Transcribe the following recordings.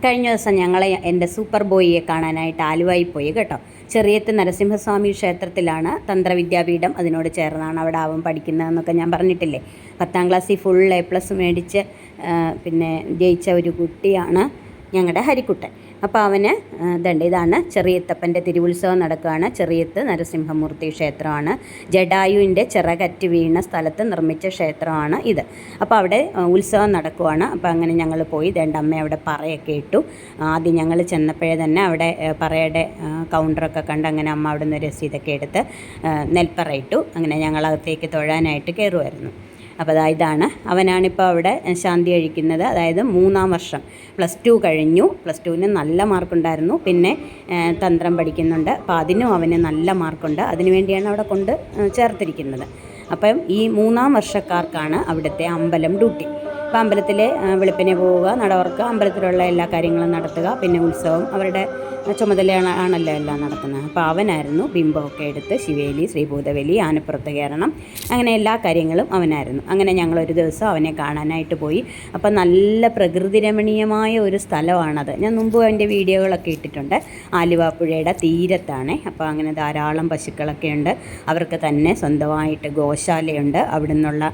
കഴിഞ്ഞ ദിവസം ഞങ്ങൾ എൻ്റെ സൂപ്പർ ബോയിയെ കാണാനായിട്ട് ആലുവയിൽ പോയി കേട്ടോ. ചെറിയത്ത് നരസിംഹസ്വാമി ക്ഷേത്രത്തിലാണ് തന്ത്രവിദ്യാപീഠം, അതിനോട് ചേർന്നാണ് അവിടെ അവൻ പഠിക്കുന്നതെന്നൊക്കെ ഞാൻ പറഞ്ഞിട്ടില്ലേ. 10ാം ക്ലാസ്സിൽ ഫുൾ A+ മേടിച്ച് പിന്നെ ജയിച്ച ഒരു കുട്ടിയാണ് ഞങ്ങളുടെ ഹരിക്കുട്ടൻ. അപ്പോൾ അവന് ഇതാണ് ചെറിയത്തപ്പൻ്റെ തിരുവുത്സവം നടക്കുകയാണ്. ചെറിയത്ത് നരസിംഹമൂർത്തി ക്ഷേത്രമാണ്. ജഡായുവിൻ്റെ ചിറകറ്റ് വീണ സ്ഥലത്ത് നിർമ്മിച്ച ക്ഷേത്രമാണ് ഇത്. അപ്പോൾ അവിടെ ഉത്സവം നടക്കുവാണ്. അപ്പോൾ അങ്ങനെ ഞങ്ങൾ പോയി അമ്മ അവിടെ പറയൊക്കെ ഇട്ടു. ആദ്യം ഞങ്ങൾ ചെന്നപ്പോഴേ തന്നെ അവിടെ പറയുടെ കൗണ്ടറൊക്കെ കണ്ട് അങ്ങനെ അമ്മ അവിടെ നിന്ന് രസീതൊക്കെ എടുത്ത് നെൽപ്പറ ഇട്ടു. അങ്ങനെ ഞങ്ങളകത്തേക്ക് തൊഴാനായിട്ട് കയറുമായിരുന്നു. അപ്പോൾ ഇതാണ് അവനാണിപ്പോൾ അവിടെ ശാന്തി കഴിക്കുന്നത്. അതായത് 3ാം വർഷം +2 കഴിഞ്ഞു. +2ന് നല്ല മാർക്കുണ്ടായിരുന്നു. പിന്നെ തന്ത്രം പഠിക്കുന്നുണ്ട്. അപ്പോൾ അതിനും അവന് നല്ല മാർക്കുണ്ട്. അതിനുവേണ്ടിയാണ് അവിടെ കൊണ്ട് ചേർത്തിരിക്കുന്നത്. അപ്പം ഈ 3ാം വർഷക്കാർക്കാണ് അവിടുത്തെ അമ്പലം ഡ്യൂട്ടി. അപ്പോൾ അമ്പലത്തിൽ വെളുപ്പിനെ പോവുക, നടവർക്ക്, അമ്പലത്തിലുള്ള എല്ലാ കാര്യങ്ങളും നടത്തുക, പിന്നെ ഉത്സവം അവരുടെ ചുമതലയാണല്ലോ എല്ലാം നടക്കുന്നത്. അപ്പോൾ അവനായിരുന്നു ബിംബമൊക്കെ എടുത്ത് ശിവേലി, ശ്രീഭൂതബലി, ആനപ്പുറത്ത് കയറണം, അങ്ങനെ എല്ലാ കാര്യങ്ങളും അവനായിരുന്നു. അങ്ങനെ ഞങ്ങളൊരു ദിവസം അവനെ കാണാനായിട്ട് പോയി. അപ്പോൾ നല്ല പ്രകൃതി രമണീയമായ ഒരു സ്ഥലമാണത്. ഞാൻ മുമ്പ് അതിൻ്റെ വീഡിയോകളൊക്കെ ഇട്ടിട്ടുണ്ട്. ആലുവ പുഴയുടെ തീരത്താണ്. അപ്പോൾ അങ്ങനെ ധാരാളം പശുക്കളൊക്കെ ഉണ്ട്. അവർക്ക് തന്നെ സ്വന്തമായിട്ട് ഗോശാലയുണ്ട്. അവിടെ നിന്നുള്ള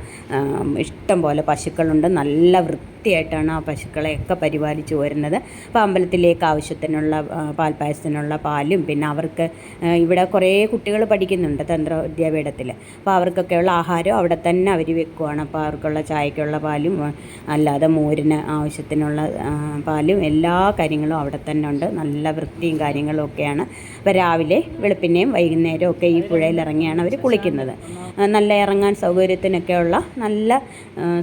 ഇഷ്ടം പോലെ പശുക്കളുണ്ട്. നല്ല വൃത്തിയായിട്ടാണ് ആ പശുക്കളെയൊക്കെ പരിപാലിച്ചു വരുന്നത്. അപ്പോൾ അമ്പലത്തിലേക്ക് ആവശ്യത്തിനുള്ള പാൽപ്പായസത്തിനുള്ള പാലും, പിന്നെ അവർക്ക് ഇവിടെ കുറേ കുട്ടികൾ പഠിക്കുന്നുണ്ട് തന്ത്ര വിദ്യാപീഠത്തിൽ. അപ്പോൾ അവർക്കൊക്കെയുള്ള ആഹാരം അവിടെ തന്നെ അവർ വെക്കുവാണ്. അപ്പോൾ അവർക്കുള്ള ചായക്കുള്ള പാലും അല്ലാതെ മോരിന് ആവശ്യത്തിനുള്ള പാലും എല്ലാ കാര്യങ്ങളും അവിടെ തന്നെ ഉണ്ട്. നല്ല വൃത്തിയും കാര്യങ്ങളും ഒക്കെയാണ്. അപ്പോൾ രാവിലെ വെളുപ്പിനെയും വൈകുന്നേരവും ഒക്കെ ഈ പുഴയിൽ ഇറങ്ങിയാണ് അവർ കുളിക്കുന്നത്. നല്ല ഇറങ്ങാൻ സൗകര്യത്തിനൊക്കെയുള്ള നല്ല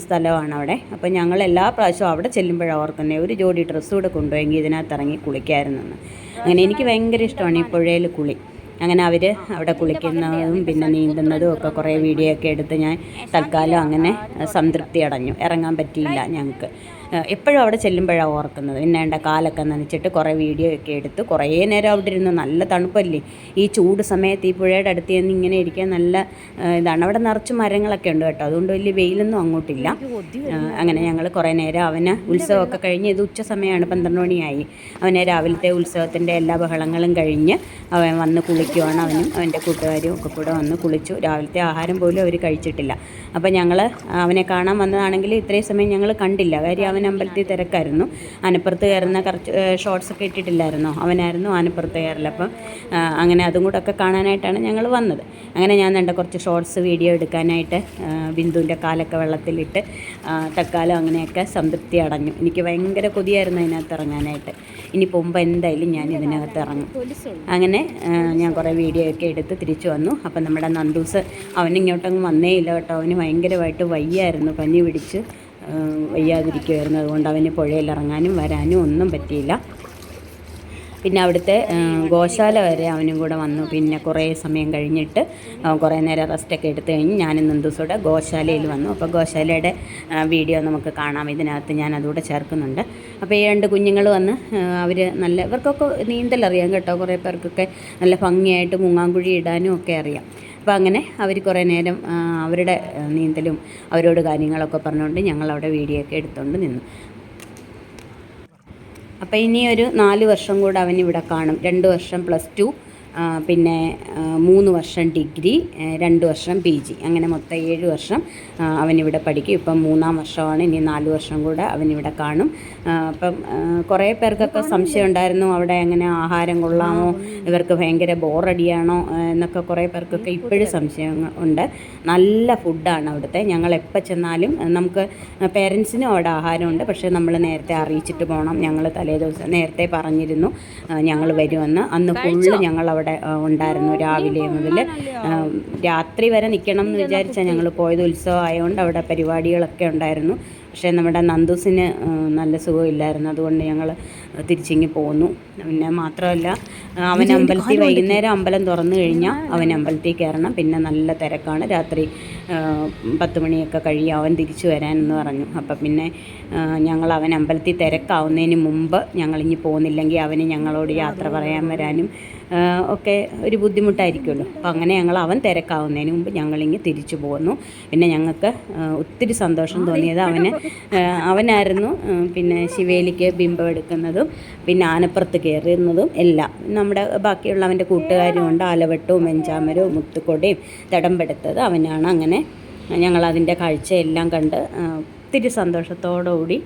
സ്ഥലമാണ് അവിടെ. അപ്പോൾ ഞങ്ങൾ എല്ലാ പ്രാവശ്യവും അവിടെ ചെല്ലുമ്പോഴാണ് ഓർക്കുന്നത് ഒരു ജോഡി ഡ്രസ്സ് കൂടെ കൊണ്ടുപോയെങ്കിൽ ഇതിനകത്ത് ഇറങ്ങി കുളിക്കാമായിരുന്നെന്ന്. അങ്ങനെ എനിക്ക് ഭയങ്കര ഇഷ്ടമാണ് ഈ പുഴയിൽ കുളി. അങ്ങനെ അവർ അവിടെ കുളിക്കുന്നതും പിന്നെ നീന്തുന്നതും ഒക്കെ കുറേ വീഡിയോ ഒക്കെ എടുത്ത് ഞാൻ തൽക്കാലം അങ്ങനെ സംതൃപ്തി അടഞ്ഞു. ഇറങ്ങാൻ പറ്റിയില്ല ഞങ്ങൾക്ക്. എപ്പോഴും അവിടെ ചെല്ലുമ്പോഴാണ് ഓർക്കുന്നത്. പിന്നെ എൻ്റെ കാലൊക്കെ നനച്ചിട്ട് കുറേ വീഡിയോ ഒക്കെ എടുത്ത് കുറേ നേരം അവിടെ ഇരുന്നു. നല്ല തണുപ്പല്ലേ ഈ ചൂട് സമയത്ത്. ഈ പുഴയുടെ അടുത്ത് നിന്ന് ഇങ്ങനെ ഇരിക്കാൻ നല്ല ഇതാണ്. അവിടെ നിറച്ച് മരങ്ങളൊക്കെ ഉണ്ട് കേട്ടോ, അതുകൊണ്ട് വലിയ വെയിലൊന്നും അങ്ങോട്ടില്ല. അങ്ങനെ ഞങ്ങൾ കുറേ നേരം അവന് ഉത്സവമൊക്കെ കഴിഞ്ഞ്, ഇത് ഉച്ച സമയമാണ്, 12 മണിയായി. അവനെ രാവിലത്തെ ഉത്സവത്തിൻ്റെ എല്ലാ ബഹളങ്ങളും കഴിഞ്ഞ് അവൻ വന്ന് കുളിക്കുവാണ്. അവനും അവൻ്റെ കൂട്ടുകാരും ഒക്കെ കൂടെ വന്ന് കുളിച്ചു. രാവിലത്തെ ആഹാരം പോലും അവർ കഴിച്ചിട്ടില്ല. അപ്പോൾ ഞങ്ങൾ അവനെ കാണാൻ വന്നതാണെങ്കിൽ ഇത്രയും സമയം ഞങ്ങൾ കണ്ടില്ല. കാര്യം അവൻ അമ്പലത്തിൽ തിരക്കായിരുന്നു. ആനപ്പുറത്ത് കയറുന്ന കുറച്ച് ഷോർട്സൊക്കെ ഇട്ടിട്ടില്ലായിരുന്നോ, അവനായിരുന്നു ആനപ്പുറത്ത് കയറൽ. അപ്പം അങ്ങനെ അതും കൂടെ ഒക്കെ കാണാനായിട്ടാണ് ഞങ്ങൾ വന്നത്. അങ്ങനെ ഞാൻ കുറച്ച് ഷോർട്സ് വീഡിയോ എടുക്കാനായിട്ട് ബിന്ദുവിൻ്റെ കാലൊക്കെ വെള്ളത്തിലിട്ട് തൽക്കാലം അങ്ങനെയൊക്കെ സംതൃപ്തി അടഞ്ഞു. എനിക്ക് ഭയങ്കര കൊതിയായിരുന്നു അതിനകത്ത് ഇറങ്ങാനായിട്ട്. ഇനി പോകുമ്പോൾ എന്തായാലും ഞാൻ ഇതിനകത്ത് ഇറങ്ങും. അങ്ങനെ ഞാൻ കുറേ വീഡിയോ ഒക്കെ എടുത്ത് തിരിച്ചു വന്നു. അപ്പം നമ്മുടെ നന്ദൂസ് അവനിങ്ങോട്ടങ്ങ് വന്നേ ഇല്ല കേട്ടോ. അവന് ഭയങ്കരമായിട്ട് വയ്യായിരുന്നു, പനി പിടിച്ച് വയ്യാതിരിക്കുമായിരുന്നു. അതുകൊണ്ട് അവന് പുഴയിൽ ഇറങ്ങാനും വരാനും ഒന്നും പറ്റിയില്ല. പിന്നെ അവിടുത്തെ ഗോശാല വരെ അവനും കൂടെ വന്നു. പിന്നെ കുറേ സമയം കഴിഞ്ഞിട്ട് കുറേ നേരം റെസ്റ്റൊക്കെ എടുത്തു കഴിഞ്ഞ് ഞാനും നന്ദൂസോടെ ഗോശാലയിൽ വന്നു. അപ്പോൾ ഗോശാലയുടെ വീഡിയോ നമുക്ക് കാണാം, ഇതിനകത്ത് ഞാൻ അതുകൂടെ ചേർക്കുന്നുണ്ട്. അപ്പോൾ ഈ 2 കുഞ്ഞുങ്ങൾ വന്ന് അവർ നല്ല, ഇവർക്കൊക്കെ നീന്തലറിയാം കേട്ടോ. കുറേ പേർക്കൊക്കെ നല്ല ഭംഗിയായിട്ട് മുങ്ങാങ്കുഴി ഇടാനും ഒക്കെ അറിയാം. അപ്പോൾ അങ്ങനെ അവർ കുറേ നേരം അവരുടെ നീന്തലും അവരോട് കാര്യങ്ങളൊക്കെ പറഞ്ഞുകൊണ്ട് ഞങ്ങളവിടെ വീഡിയോ ഒക്കെ എടുത്തുകൊണ്ട് നിന്നു. അപ്പോൾ ഇനി ഒരു 4 വർഷം കൂടെ അവനിവിടെ കാണും. 2 വർഷം +2, പിന്നെ 3 വർഷം ഡിഗ്രി, 2 വർഷം PG, അങ്ങനെ മൊത്തം 7 വർഷം അവനിവിടെ പഠിക്കും. ഇപ്പം 3ാം വർഷമാണ്. ഇനി 4 വർഷം കൂടെ അവനിവിടെ കാണും. അപ്പം കുറേ പേർക്കൊക്കെ സംശയം ഉണ്ടായിരുന്നു അവിടെ എങ്ങനെ ആഹാരം കൊള്ളാമോ, ഇവർക്ക് ഭയങ്കര ബോറടിയാണോ എന്നൊക്കെ കുറേ പേർക്കൊക്കെ ഇപ്പോഴും സംശയം ഉണ്ട്. നല്ല ഫുഡാണ് അവിടുത്തെ. ഞങ്ങൾ എപ്പോൾ ചെന്നാലും നമുക്ക് പേരൻസിനും അവിടെ ആഹാരമുണ്ട്. പക്ഷേ നമ്മൾ നേരത്തെ അറിയിച്ചിട്ട് പോകണം. ഞങ്ങൾ തലേ ദിവസം നേരത്തെ പറഞ്ഞിരുന്നു ഞങ്ങൾ വരുമെന്ന്. അന്ന് ഫുള്ള് ഞങ്ങളവിടെ ഉണ്ടായിരുന്നു. രാവിലെ മുതൽ രാത്രി വരെ നിൽക്കണം എന്ന് വിചാരിച്ചാൽ ഞങ്ങൾ പോയത്. ഉത്സവം ആയതുകൊണ്ട് അവിടെ പരിപാടികളൊക്കെ ഉണ്ടായിരുന്നു. പക്ഷേ നമ്മുടെ നന്ദൂസിന് നല്ല സുഖമില്ലായിരുന്നു. അതുകൊണ്ട് ഞങ്ങൾ തിരിച്ചിങ്ങി പോന്നു. പിന്നെ മാത്രമല്ല അവൻ അമ്പലത്തിൽ വൈകുന്നേരം അമ്പലം തുറന്നു കഴിഞ്ഞാൽ അവൻ അമ്പലത്തിൽ കയറണം. പിന്നെ നല്ല തിരക്കാണ്. രാത്രി 10 മണിയൊക്കെ കഴിയും അവൻ തിരിച്ചു വരാനെന്ന് പറഞ്ഞു. അപ്പം പിന്നെ ഞങ്ങൾ അവൻ അമ്പലത്തിൽ തിരക്കാവുന്നതിന് മുമ്പ് ഞങ്ങളിങ്ങി പോകുന്നില്ലെങ്കിൽ അവന് ഞങ്ങളോട് യാത്ര പറയാൻ വരാനും ഒക്കെ ഒരു ബുദ്ധിമുട്ടായിരിക്കുമല്ലോ. അപ്പോൾ അങ്ങനെ അവൻ തിരക്കാവുന്നതിന് മുമ്പ് ഞങ്ങളിങ്ങ് തിരിച്ചു പോന്നു. പിന്നെ ഞങ്ങൾക്ക് ഒത്തിരി സന്തോഷം തോന്നിയത് അവനായിരുന്നു പിന്നെ ശിവേലിക്ക് ബിംബം എടുക്കുന്നതും പിന്നെ ആനപ്പുറത്ത് കയറുന്നതും എല്ലാം. നമ്മുടെ ബാക്കിയുള്ള അവൻ്റെ കൂട്ടുകാരും ഉണ്ട്, ആലവട്ടവും വെഞ്ചാമരവും മുത്തുക്കൊടയും തടംപെടുത്തത് അവനാണ്. അങ്ങനെ ഞങ്ങളതിൻ്റെ കാഴ്ചയെല്ലാം കണ്ട് ഒത്തിരി സന്തോഷത്തോടുകൂടി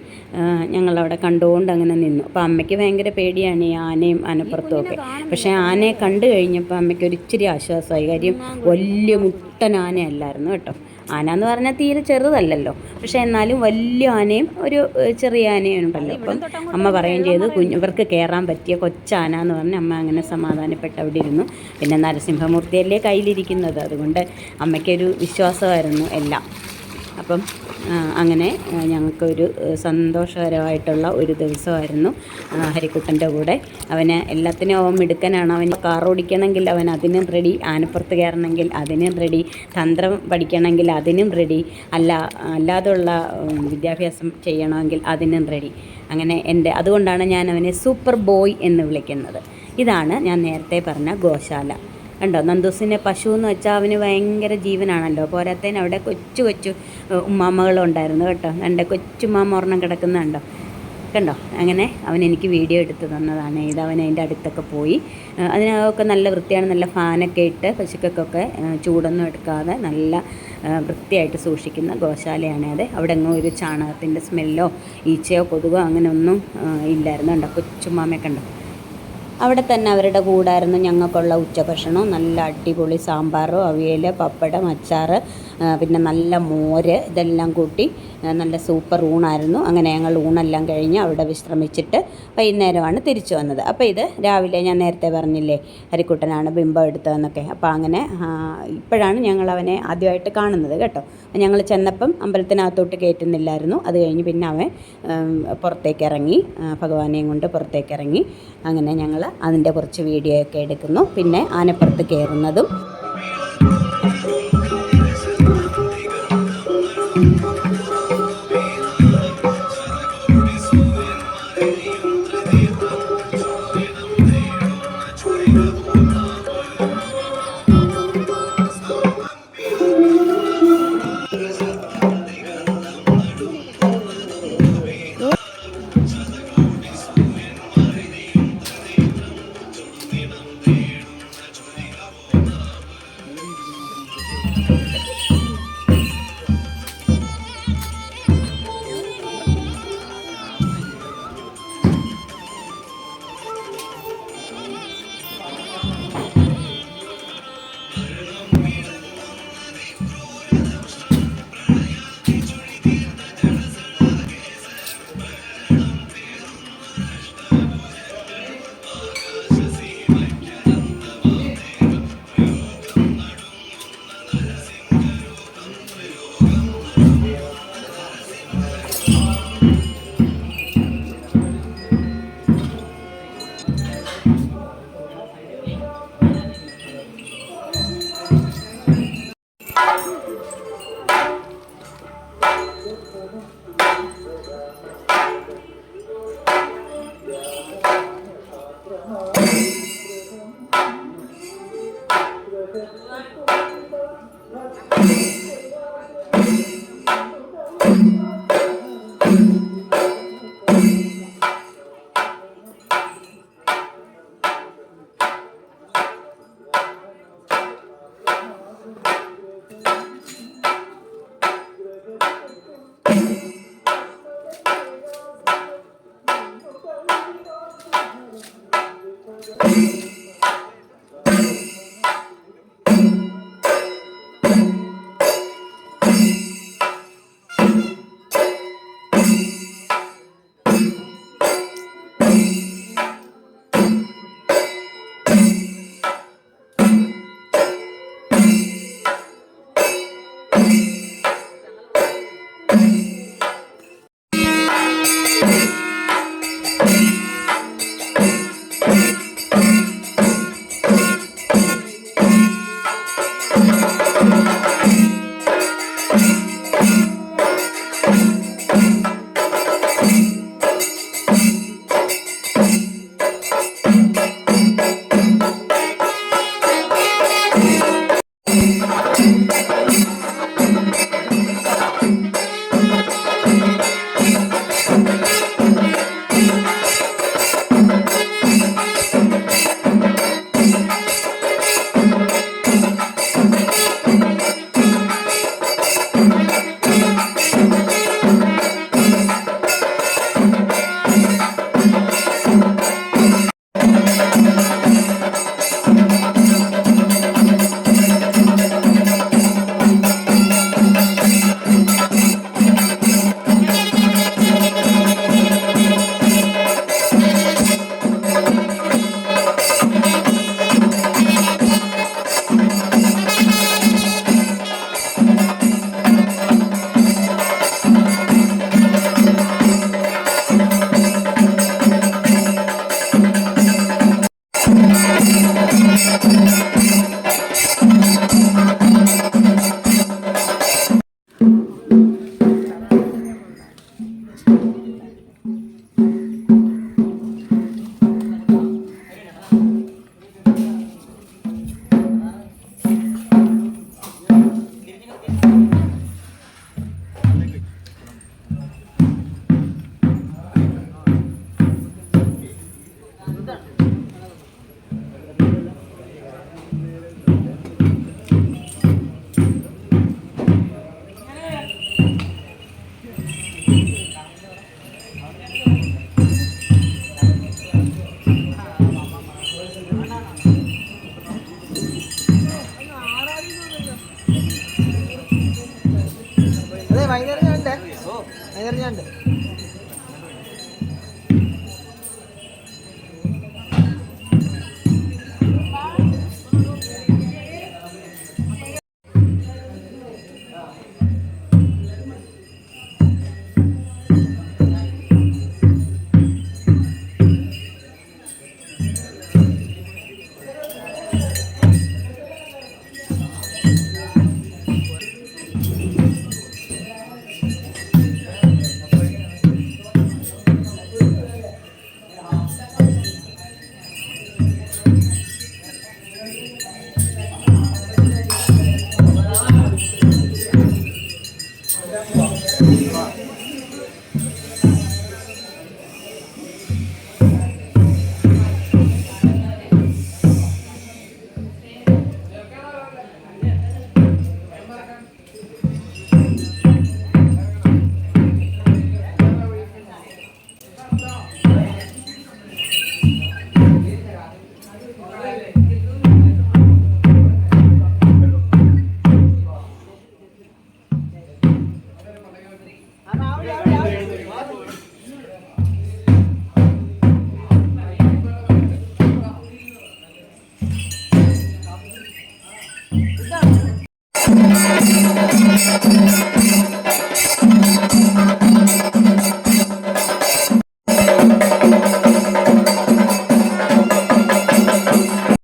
ഞങ്ങളവിടെ കണ്ടുകൊണ്ട് അങ്ങനെ നിന്നു. അപ്പോൾ അമ്മയ്ക്ക് ഭയങ്കര പേടിയാണ് ഈ ആനയും ആനപ്പുറത്തും ഒക്കെ. പക്ഷേ ആനയെ കണ്ടു കഴിഞ്ഞപ്പോൾ അമ്മയ്ക്ക് ഒരിച്ചിരി ആശ്വാസമായി. കാര്യം വലിയ മുട്ടൻ ആനയല്ലായിരുന്നു കേട്ടോ. ആന എന്ന് പറഞ്ഞാൽ തീരെ ചെറുതല്ലല്ലോ, പക്ഷേ എന്നാലും വലിയ ആനയും ഒരു ചെറിയ ആനയും ഉണ്ടല്ലോ. അപ്പം അമ്മ പറയുകയും ചെയ്തു ഇവർക്ക് കയറാൻ പറ്റിയ കൊച്ചാന എന്ന് പറഞ്ഞ് അമ്മ അങ്ങനെ സമാധാനപ്പെട്ട് അവിടെ ഇരുന്നു. പിന്നെ നരസിംഹമൂർത്തിയല്ലേ കയ്യിലിരിക്കുന്നത്, അതുകൊണ്ട് അമ്മയ്ക്കൊരു വിശ്വാസമായിരുന്നു എല്ലാം. അപ്പം അങ്ങനെ ഞങ്ങൾക്കൊരു സന്തോഷകരമായിട്ടുള്ള ഒരു ദിവസമായിരുന്നു ഹരിക്കുട്ടൻ്റെ കൂടെ. അവന് എല്ലാത്തിനും അവൻ മിടുക്കനാണ്. അവൻ കാർ ഓടിക്കണമെങ്കിൽ അവൻ അതിനും റെഡി, ആനപ്പുറത്ത് കയറണമെങ്കിൽ അതിനും റെഡി, തന്ത്രം പഠിക്കണമെങ്കിൽ അതിനും റെഡി, അല്ലാതുള്ള വിദ്യാഭ്യാസം ചെയ്യണമെങ്കിൽ അതിനും റെഡി. അങ്ങനെ അതുകൊണ്ടാണ് ഞാൻ അവനെ സൂപ്പർ ബോയ് എന്ന് വിളിക്കുന്നത്. ഇതാണ് ഞാൻ നേരത്തെ പറഞ്ഞ ഗോശാല. കണ്ടോ, നന്ദൂസിനെ പശു എന്ന് വെച്ചാൽ അവന് ഭയങ്കര ജീവനാണല്ലോ. പോരാത്തതിന് അവിടെ കൊച്ചു കൊച്ചു ഉമ്മാമ്മകളും ഉണ്ടായിരുന്നു കേട്ടോ. എൻ്റെ കൊച്ചുമ്മാമ്മ ഒരെണ്ണം കിടക്കുന്നുണ്ടോ, കണ്ടോ. അങ്ങനെ അവൻ എനിക്ക് വീഡിയോ എടുത്ത് തന്നതാണ്. അവൻ അതിൻ്റെ അടുത്തൊക്കെ പോയി. അതിനൊക്കെ നല്ല വൃത്തിയാണ്, നല്ല ഫാനൊക്കെ ഇട്ട് പശുക്കൾക്കൊക്കെ ചൂടൊന്നും എടുക്കാതെ നല്ല വൃത്തിയായിട്ട് സൂക്ഷിക്കുന്ന ഗോശാലയാണ് അത്. അവിടെ എങ്ങും ഒരു ചാണകത്തിൻ്റെ സ്മെല്ലോ ഈച്ചയോ കൊതുകോ അങ്ങനെ ഒന്നും ഇല്ലായിരുന്നു. കണ്ടോ കൊച്ചുമ്മാമ്മയെ കണ്ടോ. അവിടെ തന്നെ അവരുടെ കൂടായിരുന്നു ഞങ്ങൾക്കുള്ള ഉച്ചഭക്ഷണം. നല്ല അടിപൊളി സാമ്പാറോ അവിയൽ, പപ്പടം, അച്ചാർ, പിന്നെ നല്ല മോര്, ഇതെല്ലാം കൂട്ടി നല്ല സൂപ്പർ ഊണായിരുന്നു. അങ്ങനെ ഞങ്ങൾ ഊണെല്ലാം കഴിഞ്ഞ് അവിടെ വിശ്രമിച്ചിട്ട് വൈകുന്നേരമാണ് തിരിച്ചു വന്നത്. അപ്പോൾ ഇത് രാവിലെ ഞാൻ നേരത്തെ പറഞ്ഞില്ലേ ഹരിക്കുട്ടനാണ് ബിംബം എടുത്തതെന്നൊക്കെ. അപ്പോൾ അങ്ങനെ ഇപ്പോഴാണ് ഞങ്ങൾ അവനെ ആദ്യമായിട്ട് കാണുന്നത് കേട്ടോ. ഞങ്ങൾ ചെന്നപ്പം അമ്പലത്തിനകത്തോട്ട് കയറ്റുന്നില്ലായിരുന്നു. അത് കഴിഞ്ഞ് പിന്നെ അവൻ പുറത്തേക്ക് ഇറങ്ങി, ഭഗവാനെയും കൊണ്ട് പുറത്തേക്ക് ഇറങ്ങി. അങ്ങനെ ഞങ്ങൾ അതിൻ്റെ കുറച്ച് വീഡിയോ ഒക്കെ എടുക്കുന്നു. പിന്നെ ആനപ്പുറത്ത് കയറുന്നതും